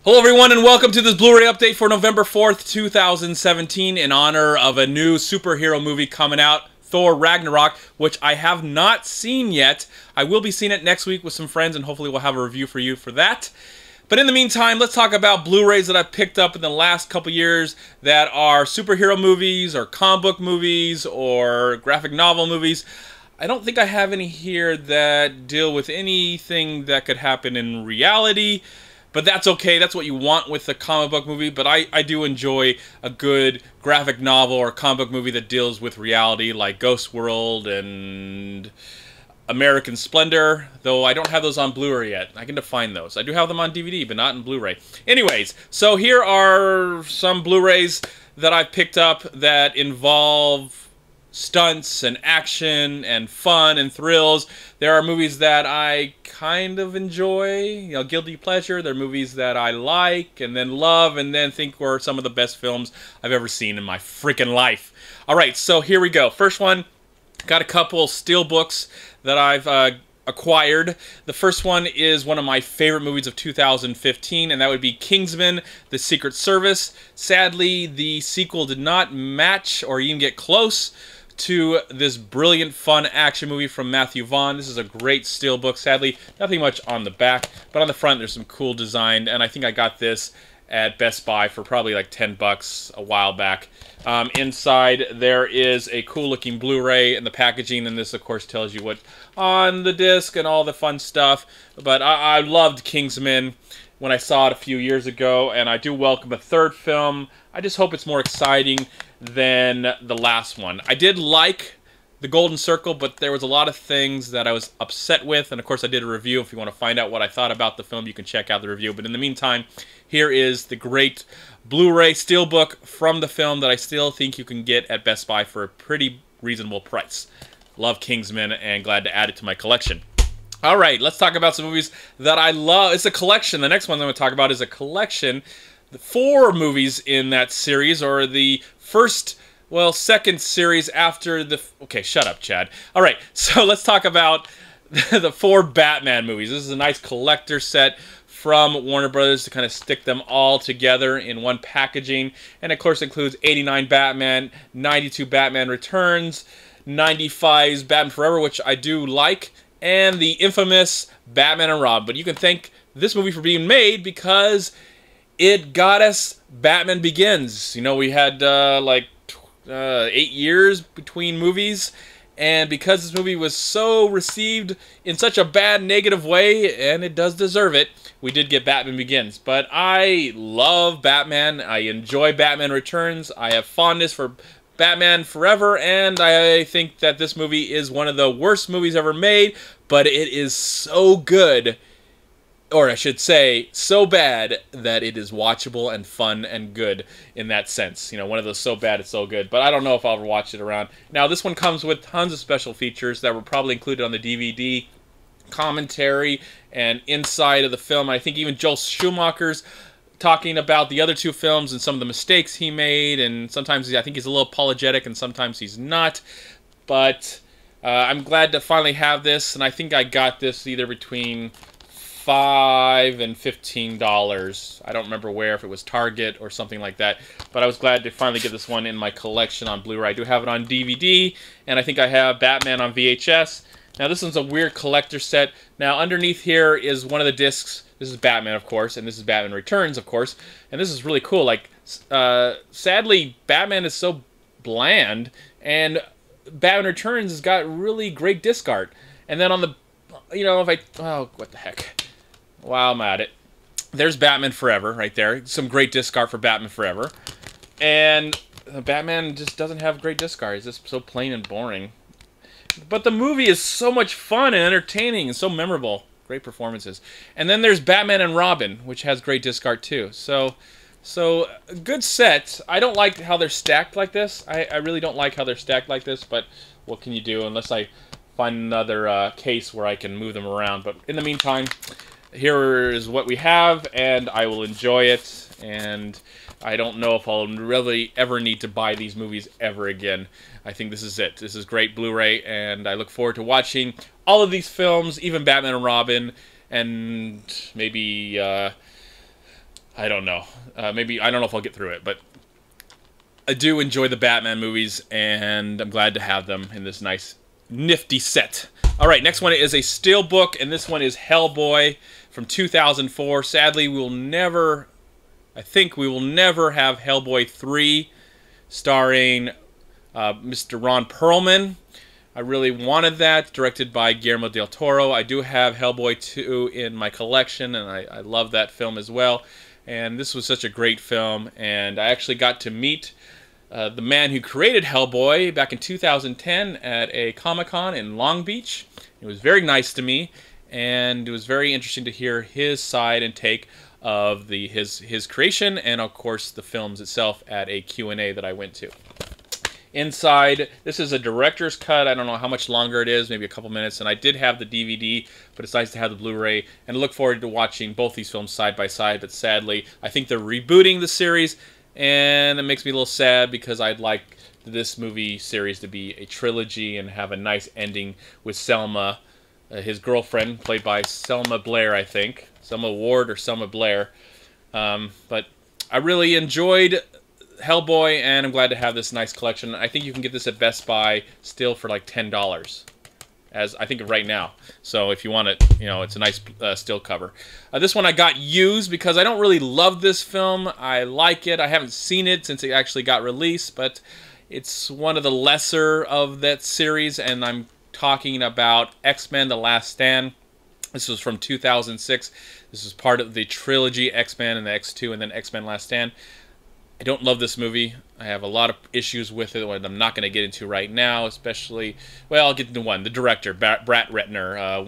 Hello everyone and welcome to this Blu-ray update for November 4th, 2017 in honor of a new superhero movie coming out, Thor Ragnarok, which I have not seen yet. I will be seeing it next week with some friends and hopefully we'll have a review for you for that. But in the meantime, let's talk about Blu-rays that I've picked up in the last couple years that are superhero movies or comic book movies or graphic novel movies. I don't think I have any here that deal with anything that could happen in reality. But that's okay, that's what you want with a comic book movie, but I do enjoy a good graphic novel or comic book movie that deals with reality, like Ghost World and American Splendor, though I don't have those on Blu-ray yet. I can find those. I do have them on DVD, but not in Blu-ray. Anyways, so here are some Blu-rays that I've picked up that involve stunts and action and fun and thrills. There are movies that I kind of enjoy, you know, guilty pleasure. There are movies that I like and then love and then think were some of the best films I've ever seen in my freaking life. Alright, so here we go. First one, got a couple steelbooks that I've acquired. The first one is one of my favorite movies of 2015, and that would be Kingsman: The Secret Service. Sadly, the sequel did not match or even get close to this brilliant, fun action movie from Matthew Vaughn. This is a great steelbook. Sadly, nothing much on the back, but on the front there's some cool design, and I think I got this at Best Buy for probably like 10 bucks a while back. Inside there is a cool looking Blu-ray and the packaging, and this of course tells you what on the disc and all the fun stuff. But I loved Kingsman when I saw it a few years ago, and I do welcome a third film. I just hope it's more exciting than the last one. I did like The Golden Circle, but there was a lot of things that I was upset with, and of course I did a review. If you want to find out what I thought about the film, you can check out the review. But in the meantime, here is the great Blu-ray steelbook from the film that I still think you can get at Best Buy for a pretty reasonable price. Love Kingsman and glad to add it to my collection. Alright, let's talk about some movies that I love. It's a collection. The next one I'm going to talk about is a collection. The 4 movies in that series, or the first, well, second series after the... Okay, shut up, Chad. Alright, so let's talk about the 4 Batman movies. This is a nice collector set from Warner Brothers to kind of stick them all together in one packaging. And of course it includes 89 Batman, 92 Batman Returns, 95's Batman Forever, which I do like, and the infamous Batman and Robin. But you can thank this movie for being made because it got us Batman Begins. You know, we had like 8 years between movies, and because this movie was so received in such a bad, negative way, and it does deserve it, we did get Batman Begins. But I love Batman. I enjoy Batman Returns. I have fondness for Batman Forever, and I think that this movie is one of the worst movies ever made, but it is so good, or I should say, so bad that it is watchable and fun and good in that sense. You know, one of those so bad it's so good. But I don't know if I'll ever watch it around. Now, this one comes with tons of special features that were probably included on the DVD, commentary, and inside of the film. I think even Joel Schumacher's talking about the other 2 films and some of the mistakes he made, and sometimes I think he's a little apologetic and sometimes he's not. But I'm glad to finally have this, and I think I got this either between $5 and $15. I don't remember where, if it was Target or something like that, but I was glad to finally get this one in my collection on Blu-ray. I do have it on DVD, and I think I have Batman on VHS. Now this one's a weird collector set. Now underneath here is one of the discs. This is Batman, of course, and this is Batman Returns, of course, and this is really cool. Like, sadly, Batman is so bland, and Batman Returns has got really great disc art. And then on the, you know, if I, oh, what the heck. While I'm at it, there's Batman Forever right there. Some great disc art for Batman Forever. And Batman just doesn't have great disc art. It's just so plain and boring. But the movie is so much fun and entertaining and so memorable. Great performances. And then there's Batman and Robin, which has great disc art too. So a good set. I don't like how they're stacked like this. I really don't like how they're stacked like this, but what can you do unless I find another case where I can move them around. But in the meantime, here is what we have, and I will enjoy it, and I don't know if I'll really ever need to buy these movies ever again. I think this is it. This is great Blu-ray, and I look forward to watching all of these films, even Batman and Robin, and maybe I don't know. Maybe, I don't know if I'll get through it, but I do enjoy the Batman movies, and I'm glad to have them in this nice, nifty set. All right, next one is a steelbook, and this one is Hellboy from 2004. Sadly, I think we will never have Hellboy 3 starring Mr. Ron Perlman. I really wanted that, directed by Guillermo del Toro. I do have Hellboy 2 in my collection, and I love that film as well. And this was such a great film, and I actually got to meet the man who created Hellboy back in 2010 at a Comic-Con in Long Beach. It was very nice to me, and it was very interesting to hear his side and take of his creation, and of course the films itself at a Q&A that I went to. Inside, this is a director's cut. I don't know how much longer it is, maybe a couple minutes, and I did have the DVD, but it's nice to have the Blu-ray, and I look forward to watching both these films side by side, but sadly, I think they're rebooting the series, and it makes me a little sad because I'd like this movie series to be a trilogy and have a nice ending with Selma, his girlfriend, played by Selma Blair, I think. Selma Ward or Selma Blair. But I really enjoyed Hellboy, and I'm glad to have this nice collection. I think you can get this at Best Buy still for like $10, as I think right now. So if you want it, you know, it's a nice still cover. This one I got used because I don't really love this film. I like it. I haven't seen it since it actually got released, but it's one of the lesser of that series, and I'm talking about X-Men: The Last Stand. This was from 2006. This is part of the trilogy X-Men and the X2 and then X-Men: Last Stand. I don't love this movie. I have a lot of issues with it that I'm not going to get into right now, especially, well, I'll get into one. The director, Brett Ratner,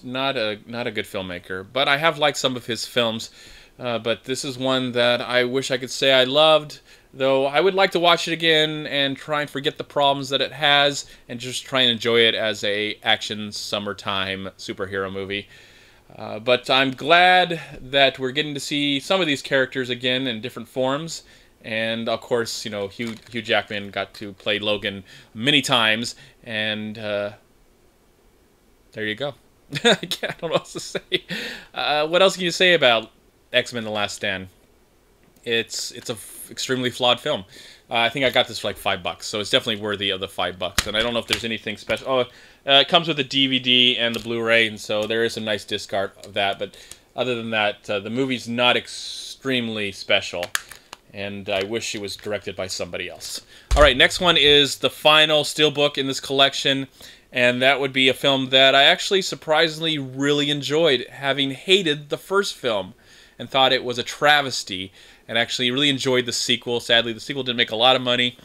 not a good filmmaker, but I have liked some of his films. But this is one that I wish I could say I loved, though I would like to watch it again and try and forget the problems that it has and just try and enjoy it as a action summertime superhero movie. But I'm glad that we're getting to see some of these characters again in different forms. And, of course, you know, Hugh Jackman got to play Logan many times. And there you go. I don't know what else to say. What else can you say about X-Men: The Last Stand? It's a extremely flawed film. I think I got this for like $5, so it's definitely worthy of the $5. And I don't know if there's anything special. Oh, it comes with the DVD and the Blu-ray, and so there is some nice discard of that. But other than that, the movie's not extremely special, and I wish it was directed by somebody else. All right, next one is the final steelbook in this collection, and that would be a film that I actually surprisingly really enjoyed, having hated the first film and thought it was a travesty, and actually really enjoyed the sequel. Sadly, the sequel didn't make a lot of money,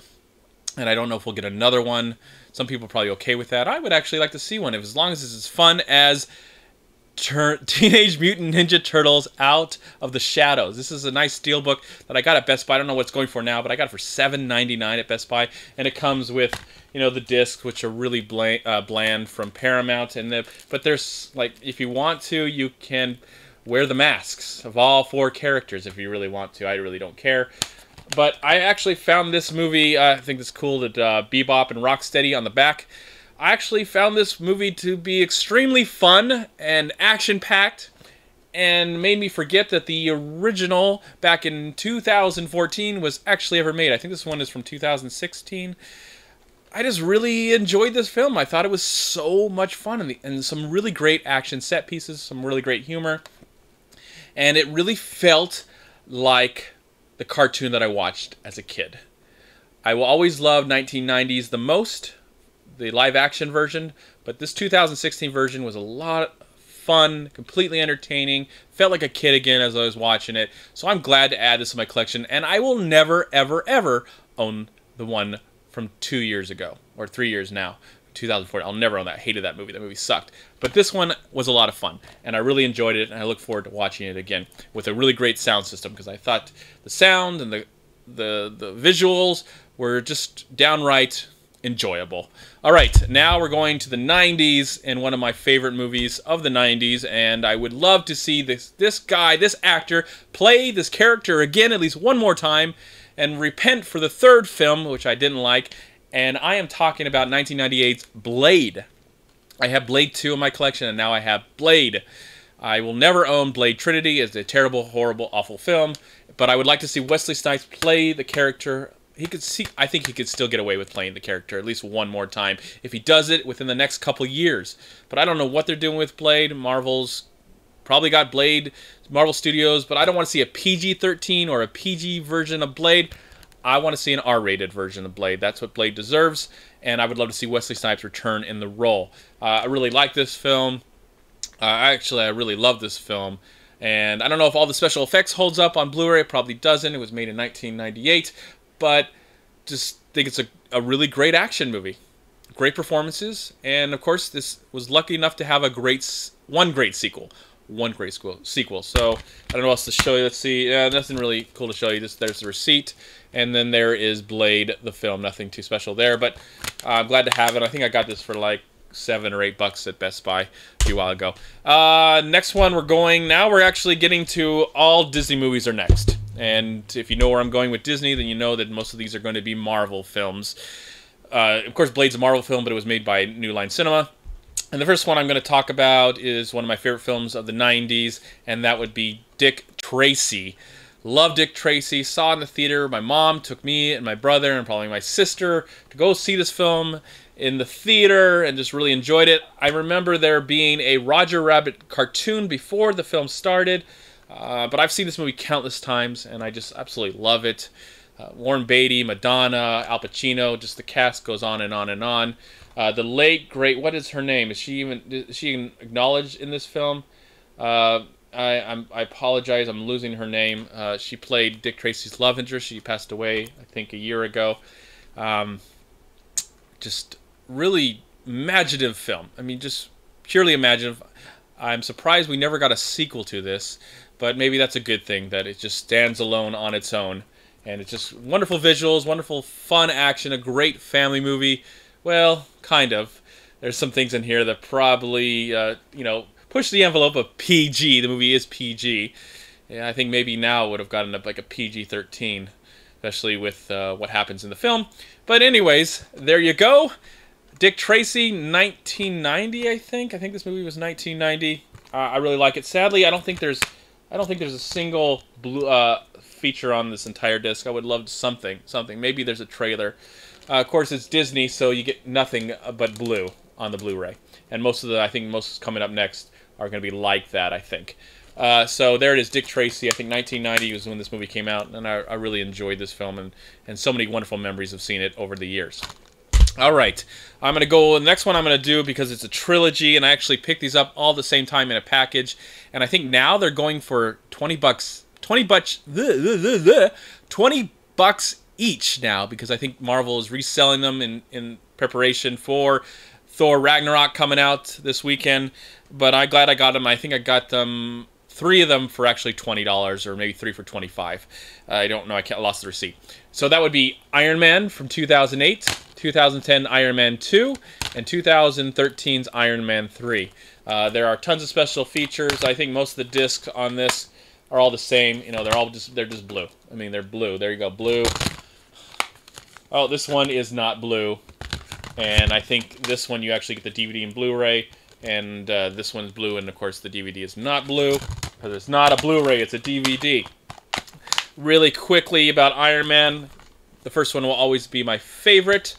and I don't know if we'll get another one. Some people are probably okay with that. I would actually like to see one, as long as it's as fun as Teenage Mutant Ninja Turtles Out of the Shadows. This is a nice steelbook that I got at Best Buy. I don't know what it's going for now, but I got it for $7.99 at Best Buy, and it comes with, you know, the discs, which are really bland from Paramount, but there's, like, if you want to, you can wear the masks of all 4 characters if you really want to. I really don't care. But I actually found this movie, I think it's cool that Bebop and Rocksteady on the back. I actually found this movie to be extremely fun and action-packed, and made me forget that the original back in 2014 was actually ever made. I think this one is from 2016. I just really enjoyed this film. I thought it was so much fun, and some really great action set pieces, some really great humor. And it really felt like the cartoon that I watched as a kid. I will always love 1990s the most, the live-action version, but this 2016 version was a lot of fun, completely entertaining, felt like a kid again as I was watching it, so I'm glad to add this to my collection, and I will never, ever, ever own the one from 2 years ago, or 3 years now. 2004. I'll never own that. I hated that movie. That movie sucked. But this one was a lot of fun, and I really enjoyed it, and I look forward to watching it again with a really great sound system, because I thought the sound and the visuals were just downright enjoyable. All right, now we're going to the 90s, and one of my favorite movies of the 90s, and I would love to see this actor, play this character again at least one more time, and repent for the third film, which I didn't like. And I am talking about 1998's Blade. I have Blade 2 in my collection, and now I have Blade. I will never own Blade Trinity. It's a terrible, horrible, awful film. But I would like to see Wesley Snipes play the character. I think he could still get away with playing the character at least one more time if he does it within the next couple years. But I don't know what they're doing with Blade. Marvel's probably got Blade, Marvel Studios, but I don't want to see a PG-13 or a PG version of Blade. I want to see an R-rated version of Blade. That's what Blade deserves, and I would love to see Wesley Snipes return in the role. I really like this film. Actually, I really love this film. And I don't know if all the special effects holds up on Blu-ray. It probably doesn't. It was made in 1998. But just think it's a really great action movie. Great performances. And, of course, this was lucky enough to have one great sequel. One great sequel. So, I don't know what else to show you. Let's see. Nothing really cool to show you. There's the receipt. And then there is Blade, the film. Nothing too special there. But I'm glad to have it. I think I got this for like $7 or $8 at Best Buy a few while ago. Next one we're actually getting to all Disney movies are next. And if you know where I'm going with Disney, then you know that most of these are going to be Marvel films. Of course, Blade's a Marvel film, but it was made by New Line Cinema. And the first one I'm going to talk about is one of my favorite films of the 90s, and that would be Dick Tracy. Love Dick Tracy. Saw it in the theater. My mom took me and my brother and probably my sister to go see this film in the theater and just really enjoyed it. I remember there being a Roger Rabbit cartoon before the film started, but I've seen this movie countless times and I just absolutely love it. Warren Beatty, Madonna, Al Pacino, just the cast goes on and on and on. The late great, what is her name? Is she even acknowledged in this film? I apologize, I'm losing her name. She played Dick Tracy's love interest. She passed away, I think, a year ago. Just really imaginative film. I mean, just purely imaginative. I'm surprised we never got a sequel to this, but maybe that's a good thing, that it just stands alone on its own. And it's just wonderful visuals, wonderful fun action, a great family movie. Well, kind of. There's some things in here that probably, push the envelope of PG. The movie is PG. Yeah, I think maybe now it would have gotten up like a PG-13, especially with what happens in the film. But anyways, there you go. Dick Tracy, 1990, I think. I think this movie was 1990. I really like it. Sadly, I don't think there's a single feature on this entire disc. I would love something. Maybe there's a trailer. Of course, it's Disney, so you get nothing but blue on the Blu-ray. And I think most coming up next are going to be like that, I think. So there it is, Dick Tracy. I think 1990 was when this movie came out, and I really enjoyed this film, and so many wonderful memories of seeing it over the years. All right, I'm going to go, the next one I'm going to do, because it's a trilogy, and I actually picked these up all at the same time in a package, and I think now they're going for $20 each now, because I think Marvel is reselling them in preparation for Thor Ragnarok coming out this weekend. But I'm glad I got them. I think I got them, 3 of them for actually $20, or maybe 3 for $25. I don't know. I lost the receipt. So that would be Iron Man from 2008, 2010 Iron Man 2, and 2013's Iron Man 3. There are tons of special features. I think most of the discs on this are all the same. You know, they're just blue. I mean, they're blue. There you go, blue. Oh, this one is not blue. And I think this one you actually get the DVD and Blu-ray. And this one's blue, and of course the DVD is not blue, because it's not a Blu-ray, it's a DVD. Really quickly about Iron Man, the first one will always be my favorite.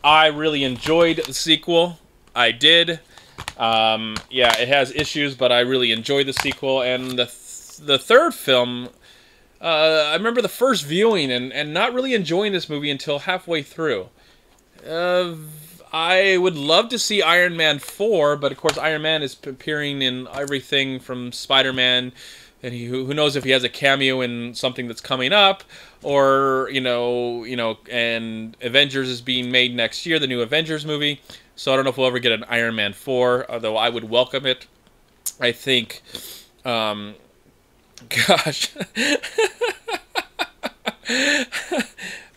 I really enjoyed the sequel. I did. Yeah, it has issues, but I really enjoyed the sequel. And the third film, I remember the first viewing and not really enjoying this movie until halfway through. I would love to see Iron Man 4, but of course Iron Man is appearing in everything from Spider-Man, and who knows if he has a cameo in something that's coming up, or and Avengers is being made next year, the new Avengers movie. So I don't know if we'll ever get an Iron Man 4, although I would welcome it. I think, gosh.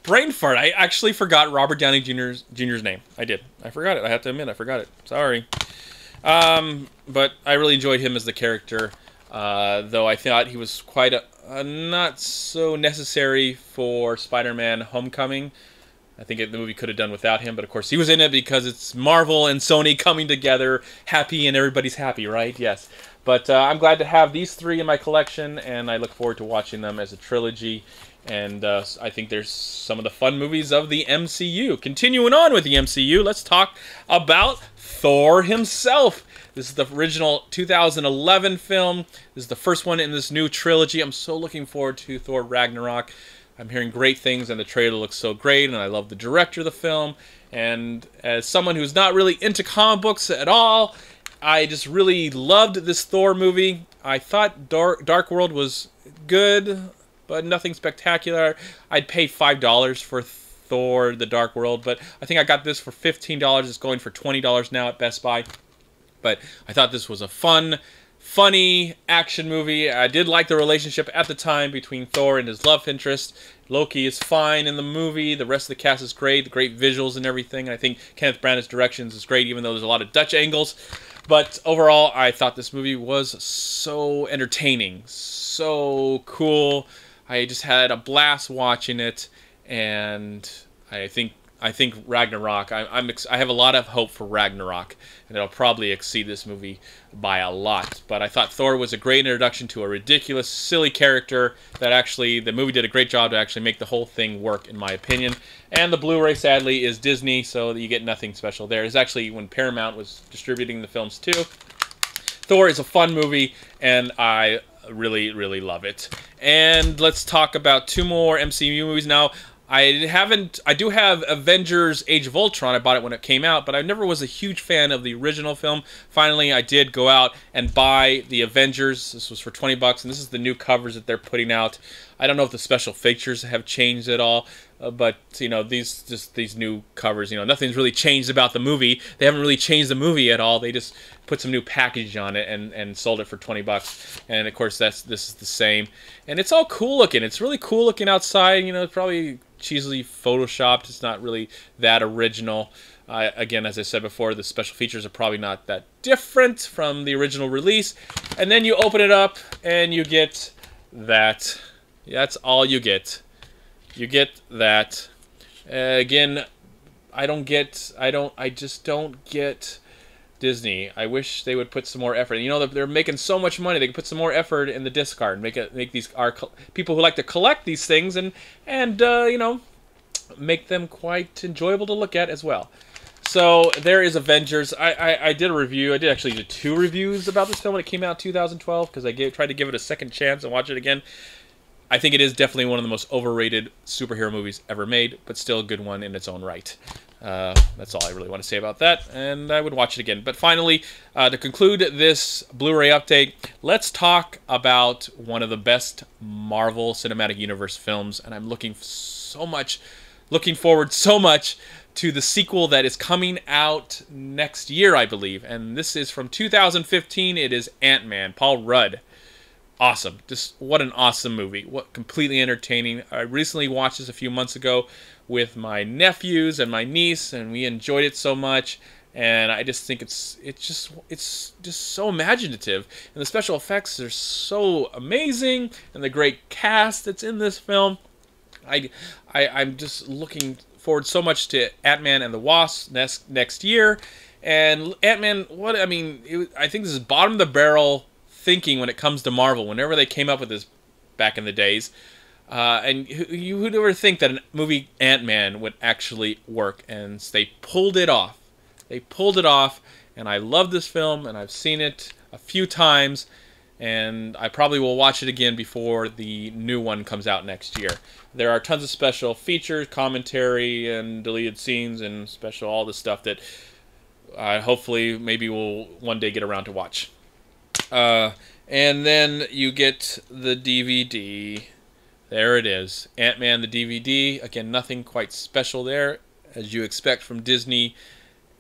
Brain fart. I actually forgot Robert Downey Jr.'s name. I did. I forgot it. I have to admit, I forgot it. Sorry. But I really enjoyed him as the character, though I thought he was quite not so necessary for Spider-Man Homecoming. I think the movie could have done without him, but of course he was in it because it's Marvel and Sony coming together, happy, and everybody's happy, right? Yes. But I'm glad to have these three in my collection, and I look forward to watching them as a trilogy. And I think there's some of the fun movies of the MCU. Continuing on with the MCU, let's talk about Thor himself. This is the original 2011 film. This is the first one in this new trilogy. I'm so looking forward to Thor Ragnarok. I'm hearing great things, and the trailer looks so great, and I love the director of the film. And as someone who's not really into comic books at all, I just really loved this Thor movie. I thought Dark World was good, but nothing spectacular. I'd pay $5 for Thor: The Dark World, but I think I got this for $15. It's going for $20 now at Best Buy. But I thought this was a funny action movie. I did like the relationship at the time between Thor and his love interest. Loki is fine in the movie. The rest of the cast is great. The great visuals and everything. I think Kenneth Branagh's directions is great, even though there's a lot of Dutch angles. But overall, I thought this movie was so entertaining, so cool. I just had a blast watching it, and I think Ragnarok. I have a lot of hope for Ragnarok, and it'll probably exceed this movie by a lot. But I thought Thor was a great introduction to a ridiculous, silly character that actually the movie did a great job to actually make the whole thing work, in my opinion. And the Blu-ray, sadly, is Disney, so you get nothing special there. It's actually when Paramount was distributing the films too. Thor is a fun movie, and I really, really love it. And let's talk about two more MCU movies now. I do have Avengers Age of Ultron. I bought it when it came out, but I never was a huge fan of the original film. Finally, I did go out and buy the Avengers. This was for 20 bucks, and this is the new covers that they're putting out. I don't know if the special features have changed at all, but you know, these new covers, you know, nothing's really changed about the movie. They haven't really changed the movie at all. They just put some new package on it and sold it for 20 bucks. And of course, this is the same. And it's all cool looking. It's really cool looking outside. You know, it's probably cheesily photoshopped. It's not really that original. Again, as I said before, the special features are probably not that different from the original release. And then you open it up and you get that. That's all you get. You get that. Again, I just don't get Disney. I wish they would put some more effort. You know, they're making so much money. They can put some more effort in the disc art and make these people who like to collect these things and you know, make them quite enjoyable to look at as well. So there is Avengers. I did a review. I did actually do 2 reviews about this film when it came out in 2012 because I tried to give it a second chance and watch it again. I think it is definitely one of the most overrated superhero movies ever made, but still a good one in its own right. That's all I really want to say about that, and I would watch it again. But finally, to conclude this Blu-ray update, let's talk about one of the best Marvel Cinematic Universe films, and I'm looking forward so much to the sequel that is coming out next year, I believe. And this is from 2015. It is Ant-Man, Paul Rudd. Awesome. Just what an awesome movie. What completely entertaining. I recently watched this a few months ago with my nephews and my niece, and we enjoyed it so much. And I just think it's just so imaginative, and the special effects are so amazing, and the great cast that's in this film. I'm just looking forward so much to Ant-Man and the Wasp next year. And Ant-Man, I think this is bottom of the barrel thinking when it comes to Marvel. Whenever they came up with this back in the days, and you would ever think that a movie Ant-Man would actually work, and they pulled it off. They pulled it off, and I love this film, and I've seen it a few times, and I probably will watch it again before the new one comes out next year. There are tons of special features, commentary, and deleted scenes, and all this stuff that hopefully maybe we'll one day get around to watch. And then you get the DVD. There it is. Ant-Man, the DVD. Again, nothing quite special there, as you expect from Disney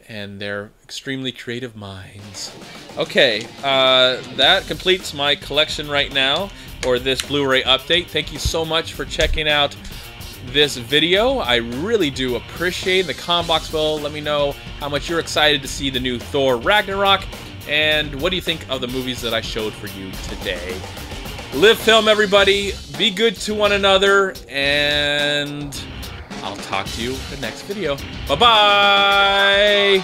and their extremely creative minds. Okay, that completes my collection right now, or this Blu-ray update. Thank you so much for checking out this video. I really do appreciate it. In the comment box below, let me know how much you're excited to see the new Thor Ragnarok. And what do you think of the movies that I showed for you today? Live film, everybody. Be good to one another. And I'll talk to you in the next video. Bye-bye!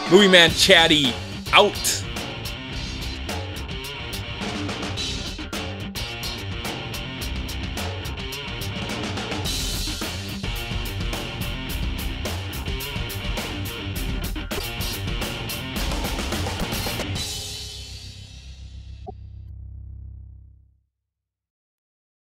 MovieManCHAD out!